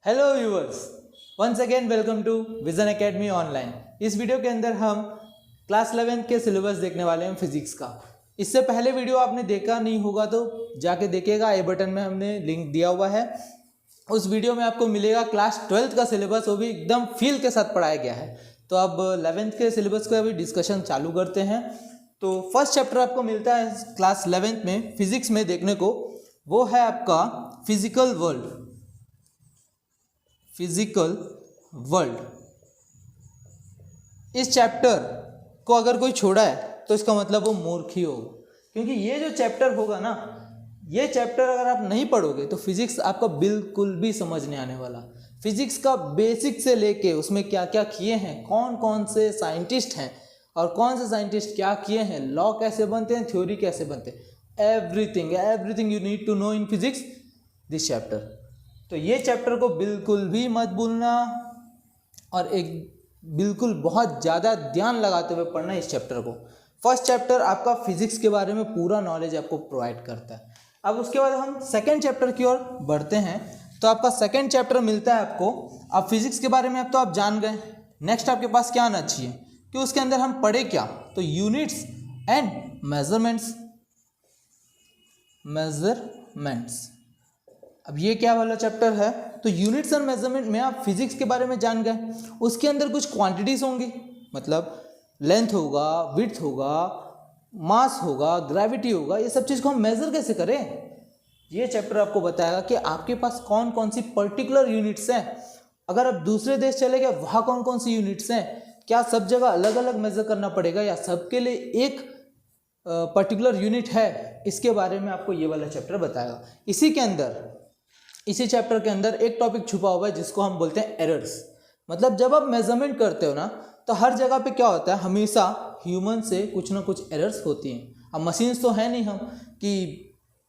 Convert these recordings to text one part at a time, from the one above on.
Hello viewers, once again welcome to Vision Academy online. इस video के अंदर हम क्लास 11 के सिलेबस देखने वाले हैं फिजिक्स का। इससे पहले वीडियो आपने देखा नहीं होगा तो जाके देखिएगा, आई बटन में हमने लिंक दिया हुआ है। उस वीडियो में आपको मिलेगा क्लास 12 का सिलेबस, वो भी एकदम फील के साथ पढ़ाया गया है। तो अब 11th के सिलेबस का अभी डिस्कशन चालू करते हैं। तो फर्स्ट चैप्टर आपको मिलता है क्लास 11th में फिजिक्स में देखने को, वो है आपका फिजिकल वर्ल्ड। फिजिकल वर्ल्ड, इस चैप्टर को अगर कोई छोड़ा है तो इसका मतलब वो मूर्ख ही होगा, क्योंकि ये जो चैप्टर होगा ना, ये चैप्टर अगर आप नहीं पढ़ोगे तो फिजिक्स आपका बिल्कुल भी समझ नहीं आने वाला। फिजिक्स का बेसिक से लेके उसमें क्या क्या किए हैं, कौन कौन से साइंटिस्ट हैं और कौन से साइंटिस्ट क्या किए हैं, लॉ कैसे बनते हैं, थ्योरी कैसे बनते हैं, everything you need to know in physics this chapter. तो ये चैप्टर को बिल्कुल भी मत भूलना और एक बिल्कुल बहुत ज़्यादा ध्यान लगाते हुए पढ़ना इस चैप्टर को। फर्स्ट चैप्टर आपका फिजिक्स के बारे में पूरा नॉलेज आपको प्रोवाइड करता है। अब उसके बाद हम सेकेंड चैप्टर की ओर बढ़ते हैं। तो आपका सेकेंड चैप्टर मिलता है आपको, अब फिजिक्स के बारे में अब तो आप जान गए। नेक्स्ट आपके पास क्या आना चाहिए कि उसके अंदर हम पढ़े क्या, तो यूनिट्स एंड मेजरमेंट्स। अब ये क्या वाला चैप्टर है, तो यूनिट्स एंड मेजरमेंट में आप फिजिक्स के बारे में जान गए। उसके अंदर कुछ क्वांटिटीज होंगी, मतलब लेंथ होगा, विड्थ होगा, मास होगा, ग्रेविटी होगा, ये सब चीज़ को हम मेजर कैसे करें। ये चैप्टर आपको बताएगा कि आपके पास कौन कौन सी पर्टिकुलर यूनिट्स हैं। अगर आप दूसरे देश चले गए, वहाँ कौन कौन सी यूनिट्स हैं, क्या सब जगह अलग अलग मेजर करना पड़ेगा या सबके लिए एक पर्टिकुलर यूनिट है, इसके बारे में आपको ये वाला चैप्टर बताएगा। इसी चैप्टर के अंदर एक टॉपिक छुपा हुआ है जिसको हम बोलते हैं एरर्स। मतलब जब आप मेजरमेंट करते हो ना, तो हर जगह पे क्या होता है, हमेशा ह्यूमन से कुछ ना कुछ एरर्स होती हैं। अब मशीन्स तो है नहीं हम कि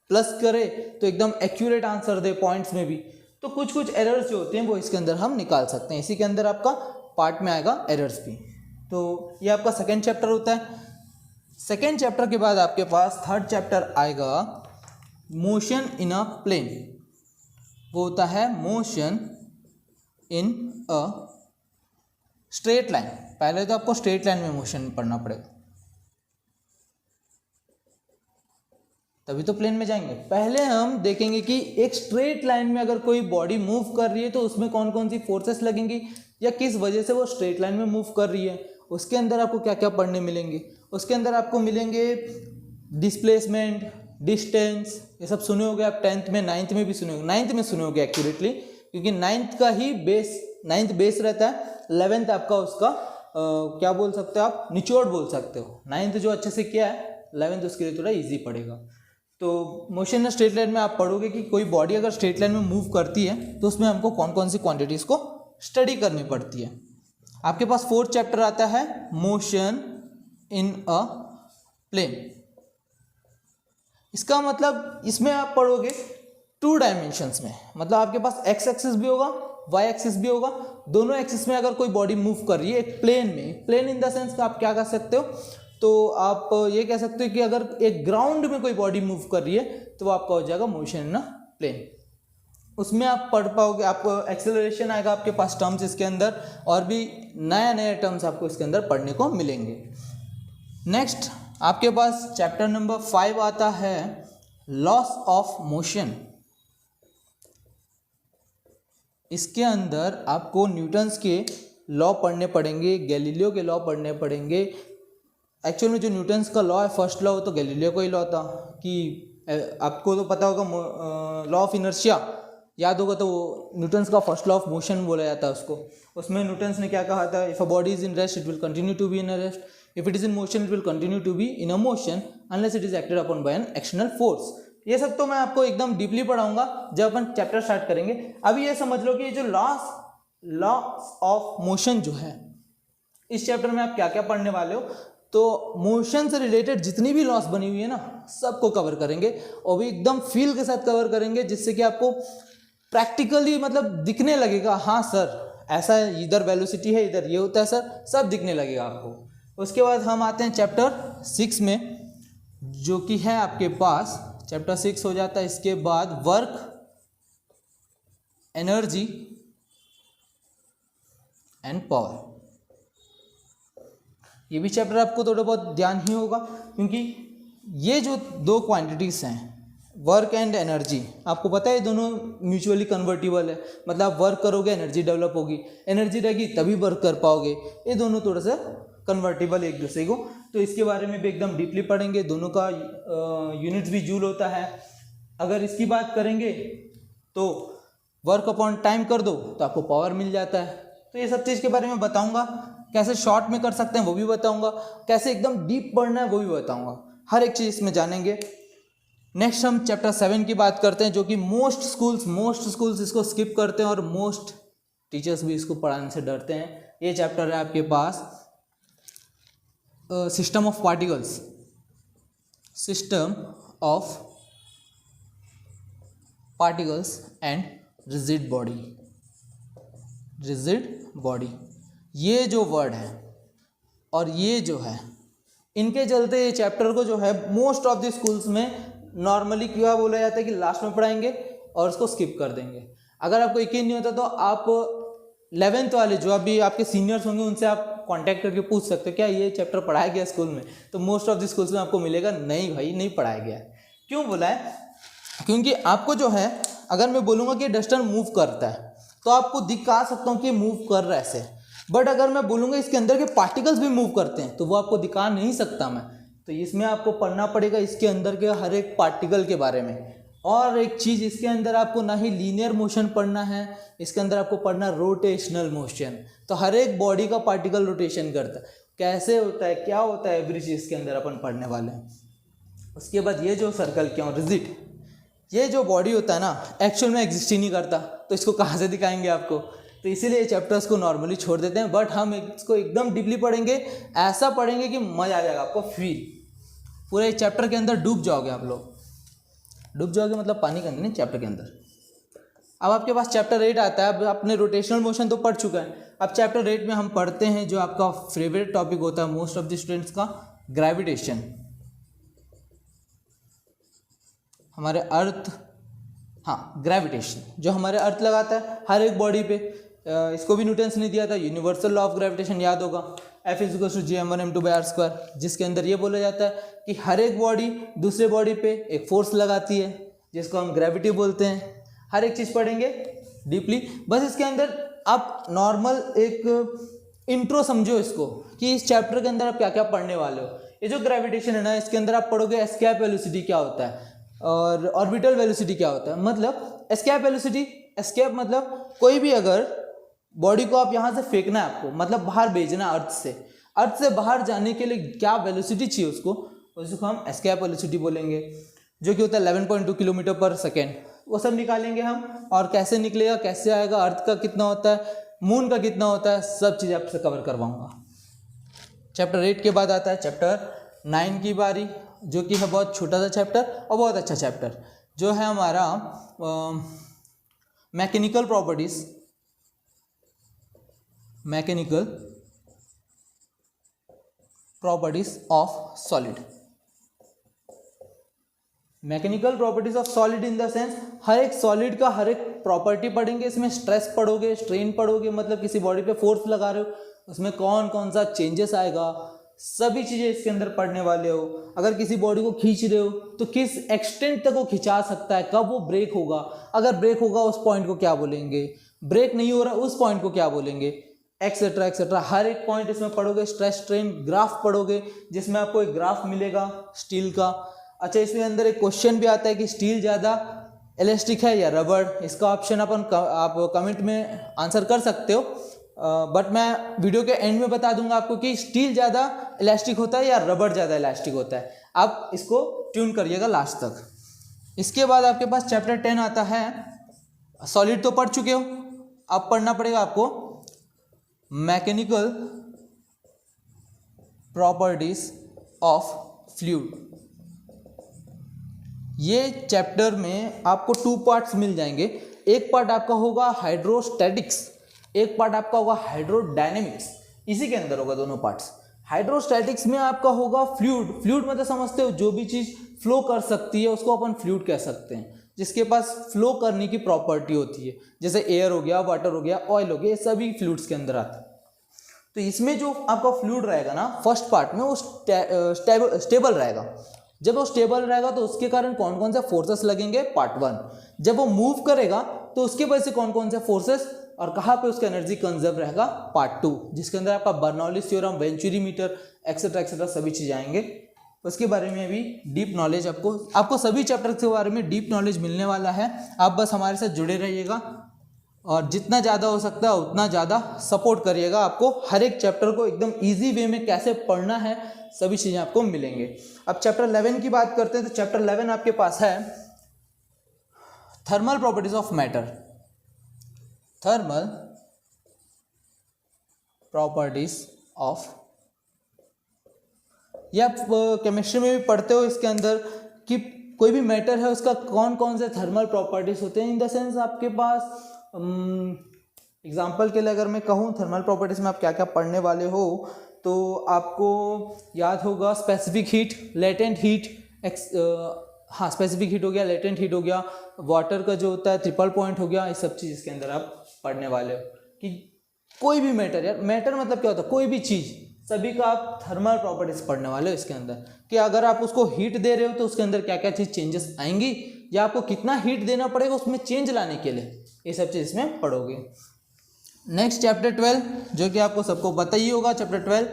प्लस करे तो एकदम एक्यूरेट आंसर दे पॉइंट्स में भी, तो कुछ कुछ एरर्स जो होते हैं वो इसके अंदर हम निकाल सकते हैं। इसी के अंदर आपका पार्ट में आएगा एरर्स भी। तो ये आपका सेकेंड चैप्टर होता है। सेकेंड चैप्टर के बाद आपके पास थर्ड चैप्टर आएगा मोशन इन अ प्लेन। वो होता है motion in a straight line. पहले तो आपको स्ट्रेट लाइन में मोशन पढ़ना पड़ेगा, तभी तो प्लेन में जाएंगे। पहले हम देखेंगे कि एक स्ट्रेट लाइन में अगर कोई बॉडी मूव कर रही है तो उसमें कौन कौन सी फोर्सेस लगेंगी या किस वजह से वो स्ट्रेट लाइन में मूव कर रही है। उसके अंदर आपको क्या क्या पढ़ने मिलेंगे, उसके अंदर आपको मिलेंगे डिस्प्लेसमेंट, डिस्टेंस, ये सब सुने होंगे आप 10th में, 9th में भी सुने होंगे, 9th में सुने होंगे एक्यूरेटली, क्योंकि 9th का ही नाइन्थ बेस रहता है। 11th आपका उसका क्या बोल सकते हो आप, निचोड़ बोल सकते हो। 9th जो अच्छे से किया है, 11th उसके लिए थोड़ा ईजी पड़ेगा। तो मोशन स्ट्रेट लाइन में आप पढ़ोगे कि कोई बॉडी अगर स्ट्रेट लाइन में मूव करती है तो उसमें हमको कौन कौन सी क्वांटिटीज़ को स्टडी करनी पड़ती है। आपके पास फोर्थ चैप्टर आता है मोशन इन अ प्लेन। इसका मतलब इसमें आप पढ़ोगे 2 डायमेंशंस में, मतलब आपके पास एक्स एक्सिस भी होगा, वाई एक्सिस भी होगा। दोनों एक्सिस में अगर कोई बॉडी मूव कर रही है एक प्लेन में, प्लेन इन द सेंस आप क्या कर सकते हो, तो आप ये कह सकते हो कि अगर एक ग्राउंड में कोई बॉडी मूव कर रही है तो वो आपका हो जाएगा मोशन इन अ प्लेन। उसमें आप पढ़ पाओगे, आपको एक्सेलरेशन आएगा आपके पास टर्म्स इसके अंदर, और भी नया नया टर्म्स आपको इसके अंदर पढ़ने को मिलेंगे। नेक्स्ट आपके पास चैप्टर नंबर 5 आता है लॉस ऑफ मोशन। इसके अंदर आपको न्यूटन्स के लॉ पढ़ने पड़ेंगे, गैलीलियो के लॉ पढ़ने पड़ेंगे। एक्चुअल में जो न्यूटन्स का लॉ है फर्स्ट लॉ, वो तो गैलीलियो का ही लॉ था कि आपको तो पता होगा लॉ ऑफ इनर्शिया याद होगा, तो न्यूटन्स का फर्स्ट लॉ ऑफ मोशन बोला जाता है उसको। उसमें न्यूटन्स ने क्या कहा था, if a body is in rest it will continue to be in a rest, if it is in motion it will continue to be in a motion unless it is acted upon by an external force. ये सब तो मैं आपको एकदम deeply पढ़ाऊंगा जब अपन chapter start करेंगे। अभी ये समझ लो कि ये जो लॉ ऑफ मोशन जो है, इस चैप्टर में आप क्या क्या पढ़ने वाले हो। तो मोशन से रिलेटेड जितनी भी लॉस बनी हुई है ना, सबको कवर करेंगे, और भी एकदम फील के साथ कवर करेंगे, जिससे कि आपको प्रैक्टिकली मतलब दिखने लगेगा, हाँ सर ऐसा है, इधर वेलोसिटी है, इधर ये होता है सर, सब दिखने लगेगा आपको। उसके बाद हम आते हैं चैप्टर 6 में, जो कि है आपके पास चैप्टर 6 हो जाता है। इसके बाद वर्क, एनर्जी एंड पावर। ये भी चैप्टर आपको थोड़ा बहुत ध्यान ही होगा, क्योंकि ये जो दो क्वांटिटीज़ हैं वर्क एंड एनर्जी, आपको पता है दोनों म्यूचुअली कन्वर्टिबल है। मतलब आप वर्क करोगे एनर्जी डेवलप होगी, एनर्जी रहेगी तभी वर्क कर पाओगे। ये दोनों थोड़ा सा कन्वर्टिबल एक दूसरे को, तो इसके बारे में भी एकदम डीपली पढ़ेंगे। दोनों का यूनिट्स भी जूल होता है। अगर इसकी बात करेंगे तो वर्क अपॉन टाइम कर दो तो आपको पावर मिल जाता है। तो ये सब चीज़ के बारे में बताऊंगा, कैसे शॉर्ट में कर सकते हैं वो भी बताऊंगा, कैसे एकदम डीप पढ़ना है वो भी बताऊंगा। हर एक चीज़ इसमें जानेंगे। नेक्स्ट हम चैप्टर 7 की बात करते हैं, जो कि मोस्ट स्कूल्स इसको स्किप करते हैं और मोस्ट टीचर्स भी इसको पढ़ाने से डरते हैं। ये चैप्टर है आपके पास system of particles, system of particles and rigid body. ये जो वर्ड है और ये जो है, इनके चलते ये चैप्टर को जो है मोस्ट ऑफ द स्कूल्स में नॉर्मली क्या बोला जाता है कि लास्ट में पढ़ाएंगे और उसको स्किप कर देंगे। अगर आपको यकीन नहीं होता तो आप 11th वाले जो अभी आपके सीनियर्स होंगे उनसे आप कांटेक्ट करके पूछ सकते हो क्या ये चैप्टर पढ़ाया गया स्कूल में। तो मोस्ट ऑफ द स्कूल्स में आपको मिलेगा नहीं भाई, नहीं पढ़ाया गया है। क्यों बोला है? क्योंकि आपको जो है, अगर मैं बोलूँगा कि डस्टर मूव करता है तो आपको दिखा सकता हूँ कि मूव कर रहा है ऐसे, बट अगर मैं बोलूँगा इसके अंदर के पार्टिकल्स भी मूव करते हैं तो वो आपको दिखा नहीं सकता मैं। तो इसमें आपको पढ़ना पड़ेगा इसके अंदर के हर एक पार्टिकल के बारे में। और एक चीज़, इसके अंदर आपको ना ही लीनियर मोशन पढ़ना है, इसके अंदर आपको पढ़ना रोटेशनल मोशन। तो हर एक बॉडी का पार्टिकल रोटेशन करता है, कैसे होता है, क्या होता है, एवरी चीज़ के अंदर अपन पढ़ने वाले हैं। उसके बाद ये जो सर्कल क्यों रिजिड, ये जो बॉडी होता है ना एक्चुअल में एग्जिस्ट ही नहीं करता, तो इसको कहाँ से दिखाएंगे आपको। तो इसीलिए चैप्टर्स को नॉर्मली छोड़ देते हैं, बट हम इसको एकदम डीपली पढ़ेंगे, ऐसा पढ़ेंगे कि मज़ा आ जाएगा आपको। फील पूरे चैप्टर के अंदर डूब जाओगे आप लोग। डूब जाओगे मतलब पानी के अंदर नहीं, चैप्टर के अंदर। अब आपके पास चैप्टर 8 आता है। अब आपने रोटेशनल मोशन तो पढ़ चुका है, अब चैप्टर 8 में हम पढ़ते हैं जो आपका फेवरेट टॉपिक होता है मोस्ट ऑफ द स्टूडेंट्स का, ग्रेविटेशन। हमारे अर्थ, हाँ ग्रेविटेशन जो हमारे अर्थ लगाता है हर एक बॉडी पे, इसको भी न्यूटन्स ने दिया था, यूनिवर्सल लॉ ऑफ ग्रेविटेशन याद होगा, F=gm1m2/r², जिसके अंदर ये बोला जाता है कि हर एक बॉडी दूसरे बॉडी पे एक फोर्स लगाती है जिसको हम ग्रेविटी बोलते हैं। हर एक चीज़ पढ़ेंगे डीपली। बस इसके अंदर आप नॉर्मल एक इंट्रो समझो इसको कि इस चैप्टर के अंदर आप क्या क्या पढ़ने वाले हो। ये जो ग्रेविटेशन है ना, इसके अंदर आप पढ़ोगे एस्केप वेलोसिटी क्या होता है और ऑर्बिटल वेलोसिटी क्या होता है। मतलब एस्केप वेलोसिटी, एस्केप मतलब कोई भी अगर बॉडी को आप यहाँ से फेंकना है आपको, मतलब बाहर भेजना अर्थ से बाहर जाने के लिए क्या वेलोसिटी चाहिए उसको हम एस्केप वेलोसिटी बोलेंगे, जो कि होता है 11.2 किलोमीटर पर सेकेंड। वो सब निकालेंगे हम, और कैसे निकलेगा, कैसे आएगा, अर्थ का कितना होता है, मून का कितना होता है, सब चीज़ आपसे कवर करवाऊंगा। चैप्टर 8 के बाद आता है चैप्टर 9 की बारी, जो कि है बहुत छोटा सा चैप्टर और बहुत अच्छा चैप्टर, जो है हमारा mechanical properties of solid. Mechanical properties of solid in the sense हर एक सॉलिड का हर एक प्रॉपर्टी पढ़ेंगे। इसमें स्ट्रेस पढ़ोगे, स्ट्रेन पढ़ोगे, मतलब किसी बॉडी पे फोर्स लगा रहे हो उसमें कौन कौन सा चेंजेस आएगा, सभी चीज़ें इसके अंदर पढ़ने वाले हो। अगर किसी बॉडी को खींच रहे हो तो किस एक्सटेंट तक वो खिंचा सकता है, कब वो ब्रेक होगा, अगर ब्रेक होगा उस पॉइंट को क्या बोलेंगे, ब्रेक नहीं हो रहा उस पॉइंट को क्या बोलेंगे, एक्सेट्रा एक्सेट्रा। हर एक पॉइंट इसमें पढ़ोगे। स्ट्रेस स्ट्रेन ग्राफ पढ़ोगे, जिसमें आपको एक ग्राफ मिलेगा स्टील का। अच्छा, इसमें अंदर एक क्वेश्चन भी आता है कि स्टील ज़्यादा इलास्टिक है या रबड़। इसका ऑप्शन आप कमेंट में आंसर कर सकते हो, बट मैं वीडियो के एंड में बता दूंगा आपको कि स्टील ज़्यादा इलास्टिक होता है या रबड़ ज़्यादा इलास्टिक होता है। आप इसको ट्यून करिएगा लास्ट तक। इसके बाद आपके पास चैप्टर 10 आता है। सॉलिड तो पढ़ चुके हो, अब पढ़ना पड़ेगा आपको मैकेनिकल प्रॉपर्टीज ऑफ फ्लूइड। ये चैप्टर में आपको 2 पार्ट्स मिल जाएंगे। एक पार्ट आपका होगा हाइड्रोस्टैटिक्स, एक पार्ट आपका होगा हाइड्रोडायनेमिक्स। इसी के अंदर होगा दोनों पार्ट्स। हाइड्रोस्टैटिक्स में आपका होगा फ्लूइड मतलब समझते हो जो भी चीज़ फ्लो कर सकती है उसको अपन फ्लूइड कह सकते हैं, जिसके पास फ्लो करने की प्रॉपर्टी होती है। जैसे एयर हो गया, वाटर हो गया, ऑयल हो गया, ये सभी फ्लूइड्स के अंदर आता है। तो इसमें जो आपका फ्लूइड रहेगा ना फर्स्ट पार्ट में वो स्टेबल रहेगा। जब वो स्टेबल रहेगा तो उसके कारण कौन कौन से फोर्सेस लगेंगे, पार्ट 1। जब वो मूव करेगा तो उसके वजह से कौन कौन से फोर्सेस और कहाँ पे उसका एनर्जी कंजर्व रहेगा, पार्ट 2, जिसके अंदर आपका Bernoulli's theorem, venturi meter etcetera सभी चीज़ आएंगे। उसके बारे में अभी डीप नॉलेज आपको सभी चैप्टर के बारे में डीप नॉलेज मिलने वाला है। आप बस हमारे साथ जुड़े रहिएगा और जितना ज़्यादा हो सकता है उतना ज़्यादा सपोर्ट करिएगा। आपको हर एक चैप्टर को एकदम ईजी वे में कैसे पढ़ना है सभी चीज़ें आपको मिलेंगे। अब चैप्टर 11 की बात करते हैं तो चैप्टर 11 आपके पास है thermal properties of matter. Thermal properties of, ये आप केमिस्ट्री में भी पढ़ते हो इसके अंदर कि कोई भी मैटर है उसका कौन कौन से थर्मल प्रॉपर्टीज होते हैं। इन द सेंस आपके पास एग्जाम्पल के लिए अगर मैं कहूँ थर्मल प्रॉपर्टीज में आप क्या क्या पढ़ने वाले हो तो आपको याद होगा specific heat, latent heat, specific heat हो गया, लेटेंट हीट हो गया, वाटर का जो होता है ट्रिपल पॉइंट हो गया, ये सब चीज़ इसके अंदर आप पढ़ने वाले हो कि कोई भी मैटर, यार मैटर मतलब क्या होता है, कोई भी चीज़, सभी का आप थर्मल प्रॉपर्टीज पढ़ने वाले हो इसके अंदर कि अगर आप उसको हीट दे रहे हो तो उसके अंदर क्या क्या चीज़ चेंजेस आएंगी या आपको कितना हीट देना पड़ेगा उसमें चेंज लाने के लिए, ये सब चीज़ इसमें पढ़ोगे। नेक्स्ट चैप्टर 12 जो कि आपको सबको पता ही होगा, चैप्टर 12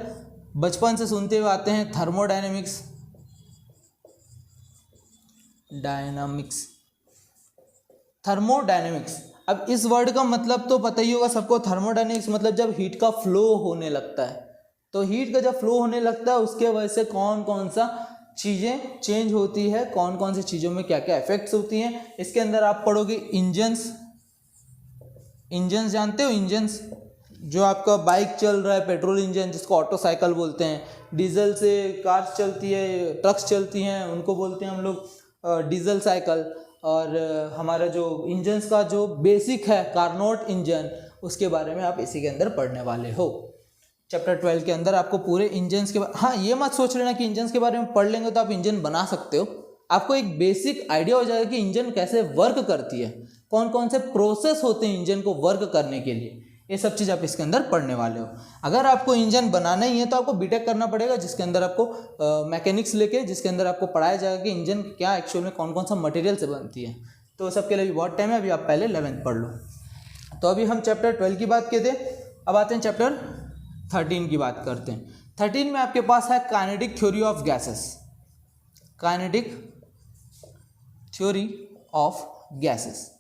बचपन से सुनते हुए आते हैं, थर्मोडायनेमिक्स। थर्मोडायनेमिक्स, अब इस वर्ड का मतलब तो पता ही होगा सबको। थर्मोडायनेमिक्स मतलब जब हीट का फ्लो होने लगता है, तो हीट का जब फ्लो होने लगता है उसके वजह से कौन कौन सा चीज़ें चेंज होती है, कौन कौन सी चीज़ों में क्या क्या इफेक्ट्स होती हैं। इसके अंदर आप पढ़ोगे इंजन्स जानते हो, इंजन्स जो आपका बाइक चल रहा है, पेट्रोल इंजन जिसको ऑटो साइकिल बोलते हैं, डीजल से कार्स चलती है, ट्रक्स चलती हैं, उनको बोलते हैं हम लोग डीजल साइकिल। और हमारा जो इंजन्स का जो बेसिक है कार्नोट इंजन, उसके बारे में आप इसी के अंदर पढ़ने वाले हो। चैप्टर 12 के अंदर आपको पूरे इंजन्स के हाँ ये मत सोच लेना कि इंजन्स के बारे में पढ़ लेंगे तो आप इंजन बना सकते हो। आपको एक बेसिक आइडिया हो जाएगा कि इंजन कैसे वर्क करती है, कौन कौन से प्रोसेस होते हैं इंजन को वर्क करने के लिए, ये सब चीज़ आप इसके अंदर पढ़ने वाले हो। अगर आपको इंजन बनाना ही है तो आपको बीटेक करना पड़ेगा, जिसके अंदर आपको मैकेनिक्स लेके जिसके अंदर आपको पढ़ाया जाएगा कि इंजन क्या एक्चुअल में कौन कौन सा मटेरियल से बनती है। तो सबके लिए भी बहुत टाइम है, अभी आप पहले 11th पढ़ लो। तो अभी हम चैप्टर 12 की बात किए थे, अब आते हैं चैप्टर 13 की बात करते हैं। 13 में आपके पास है kinetic theory of gases. Kinetic theory of gases,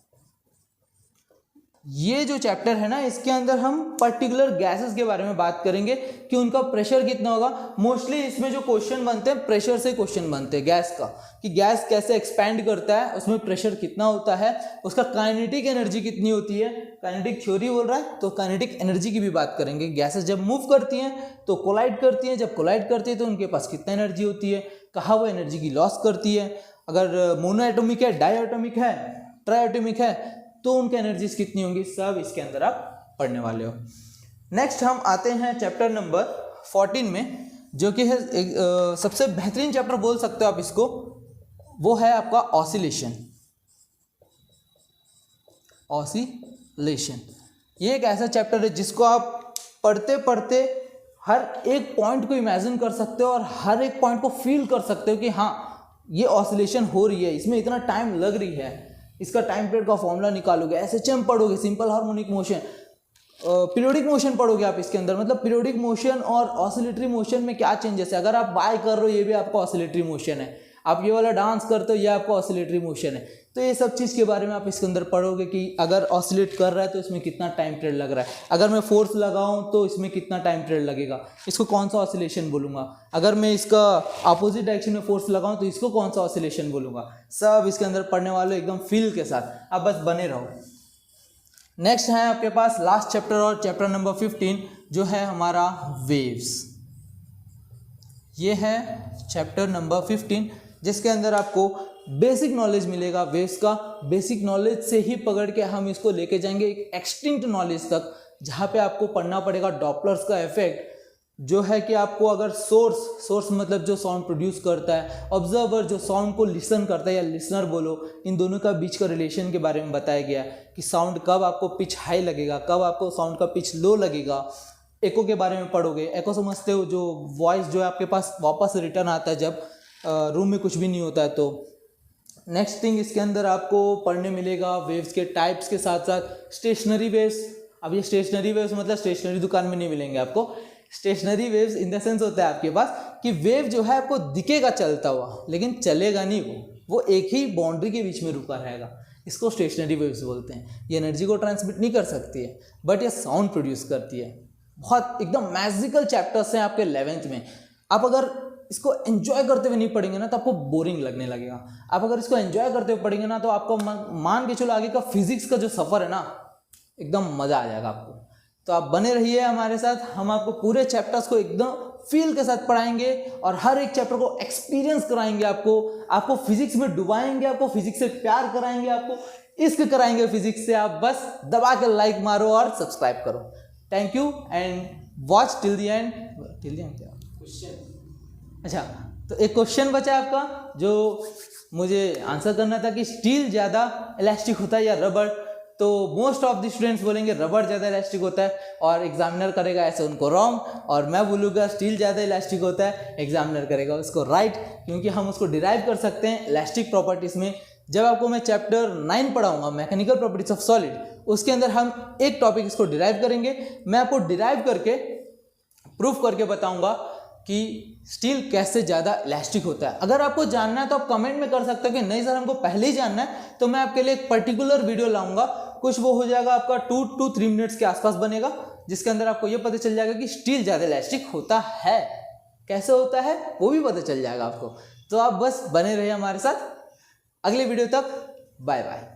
ये जो चैप्टर है ना इसके अंदर हम पर्टिकुलर गैसेस के बारे में बात करेंगे कि उनका प्रेशर कितना होगा। मोस्टली इसमें जो क्वेश्चन बनते हैं प्रेशर से क्वेश्चन बनते हैं गैस का, कि गैस कैसे एक्सपैंड करता है, उसमें प्रेशर कितना होता है, उसका काइनेटिक एनर्जी कितनी होती है। काइनेटिक थ्योरी बोल रहा है तो काइनेटिक एनर्जी की भी बात करेंगे। गैसेस जब मूव करती हैं तो कोलाइड करती हैं, जब कोलाइड करती है तो उनके पास कितना एनर्जी होती है, कहाँ वो एनर्जी की लॉस करती है, अगर मोनोएटॉमिक है, डाईएटॉमिक है, ट्राईएटॉमिक है तो उनकी एनर्जीज कितनी होंगी, सब इसके अंदर आप पढ़ने वाले हो। नेक्स्ट हम आते हैं चैप्टर नंबर 14 में, जो कि है सबसे बेहतरीन चैप्टर बोल सकते हो आप इसको, वो है आपका ऑसिलेशन। ऑसिलेशन ये एक ऐसा चैप्टर है जिसको आप पढ़ते पढ़ते हर एक पॉइंट को इमेजिन कर सकते हो और हर एक पॉइंट को फील कर सकते हो कि हाँ ये ऑसिलेशन हो रही है, इसमें इतना टाइम लग रही है, इसका टाइम पीरियड का फॉर्मूला निकालोगे, एसएचएम पढ़ोगे, simple harmonic motion, periodic motion पढ़ोगे आप इसके अंदर, मतलब पीरियोडिक मोशन और ऑसिलेटरी मोशन में क्या चेंजेस है। अगर आप बाय कर रहे हो ये भी आपका ऑसिलेटरी मोशन है, आप ये वाला डांस करते हो ये आपका ऑसिलेटरी मोशन है। तो ये सब चीज़ के बारे में आप इसके अंदर पढ़ोगे कि अगर ऑसिलेट कर रहा है तो इसमें कितना टाइम पीरियड लग रहा है, अगर मैं फोर्स लगाऊं तो इसमें कितना टाइम पीरियड लगेगा, इसको कौन सा ऑसिलेशन बोलूँगा, अगर मैं इसका अपोजिट डायरेक्शन में फोर्स लगाऊं तो इसको कौन सा ऑसिलेशन बोलूँगा। सब इसके अंदर पढ़ने वाले एकदम फील के साथ, आप बस बने रहो। नेक्स्ट है आपके पास लास्ट चैप्टर और चैप्टर नंबर 15 जो है हमारा वेव्स। ये है चैप्टर नंबर 15 जिसके अंदर आपको बेसिक नॉलेज मिलेगा वेव्स का। बेसिक नॉलेज से ही पकड़ के हम इसको लेके जाएंगे एक एक्सटिंक्ट नॉलेज तक, जहाँ पे आपको पढ़ना पड़ेगा डॉपलर्स का इफेक्ट, जो है कि आपको अगर सोर्स मतलब जो साउंड प्रोड्यूस करता है, ऑब्जर्वर जो साउंड को लिसन करता है या लिसनर बोलो, इन दोनों का बीच का रिलेशन के बारे में बताया गया कि साउंड कब आपको पिच हाई लगेगा, कब आपको साउंड का पिच लो लगेगा, एको के बारे में पढ़ोगे, एको समझते हो, जो वॉइस जो है आपके पास वापस रिटर्न आता है जब रूम में कुछ भी नहीं होता है। तो नेक्स्ट थिंग इसके अंदर आपको पढ़ने मिलेगा वेव्स के टाइप्स के साथ साथ स्टेशनरी वेव्स। अब ये स्टेशनरी वेव्स मतलब स्टेशनरी दुकान में नहीं मिलेंगे आपको। Stationery waves in the sense होता है आपके पास कि वेव जो है आपको दिखेगा चलता हुआ लेकिन चलेगा नहीं, वो एक ही बाउंड्री के बीच में रुका रहेगा। इसको स्टेशनरी वेव्स बोलते हैं। ये एनर्जी को ट्रांसमिट नहीं कर सकती है बट ये साउंड प्रोड्यूस करती है। बहुत एकदम मैजिकल चैप्टर्स हैं आपके 11th में। आप अगर इसको एंजॉय करते हुए नहीं पढ़ेंगे ना तो आपको बोरिंग लगने लगेगा। आप अगर इसको एंजॉय करते हुए पढ़ेंगे ना तो आपको मान के चलो आगे का फिजिक्स का जो सफ़र है ना एकदम मज़ा आ जाएगा आपको। तो आप बने रहिए हमारे साथ, हम आपको पूरे चैप्टर्स को एकदम फील के साथ पढ़ाएंगे और हर एक चैप्टर को एक्सपीरियंस कराएंगे आपको फिजिक्स में डुबाएंगे, आपको फिजिक्स से प्यार कराएंगे, आपको इश्क कराएंगे फिजिक्स से। आप बस दबा के लाइक मारो और सब्सक्राइब करो। Thank you and watch till the end. क्या क्वेश्चन? अच्छा, तो एक क्वेश्चन बचा आपका जो मुझे आंसर करना था कि स्टील ज़्यादा इलास्टिक होता है या रबड़। तो मोस्ट ऑफ द स्टूडेंट्स बोलेंगे रबड़ ज़्यादा इलास्टिक होता है और एग्जामिनर करेगा ऐसे उनको रॉन्ग, और मैं बोलूँगा स्टील ज़्यादा इलास्टिक होता है, एग्जामिनर करेगा उसको राइट, क्योंकि हम उसको डिराइव कर सकते हैं इलास्टिक प्रॉपर्टीज़ में। जब आपको मैं चैप्टर 9 पढ़ाऊंगा मैकेनिकल प्रॉपर्टीज ऑफ सॉलिड, उसके अंदर हम एक टॉपिक इसको डिराइव करेंगे। मैं आपको डिराइव करके प्रूफ करके बताऊंगा कि स्टील कैसे ज़्यादा इलास्टिक होता है। अगर आपको जानना है तो आप कमेंट में कर सकते हो कि नहीं सर हमको पहले ही जानना है, तो मैं आपके लिए एक पर्टिकुलर वीडियो लाऊंगा। कुछ वो हो जाएगा आपका 2 to 3 मिनट्स के आसपास बनेगा, जिसके अंदर आपको ये पता चल जाएगा कि स्टील ज़्यादा इलास्टिक होता है। कैसे होता है वो भी पता चल जाएगा आपको। तो आप बस बने रहिए हमारे साथ। अगले वीडियो तक बाय बाय।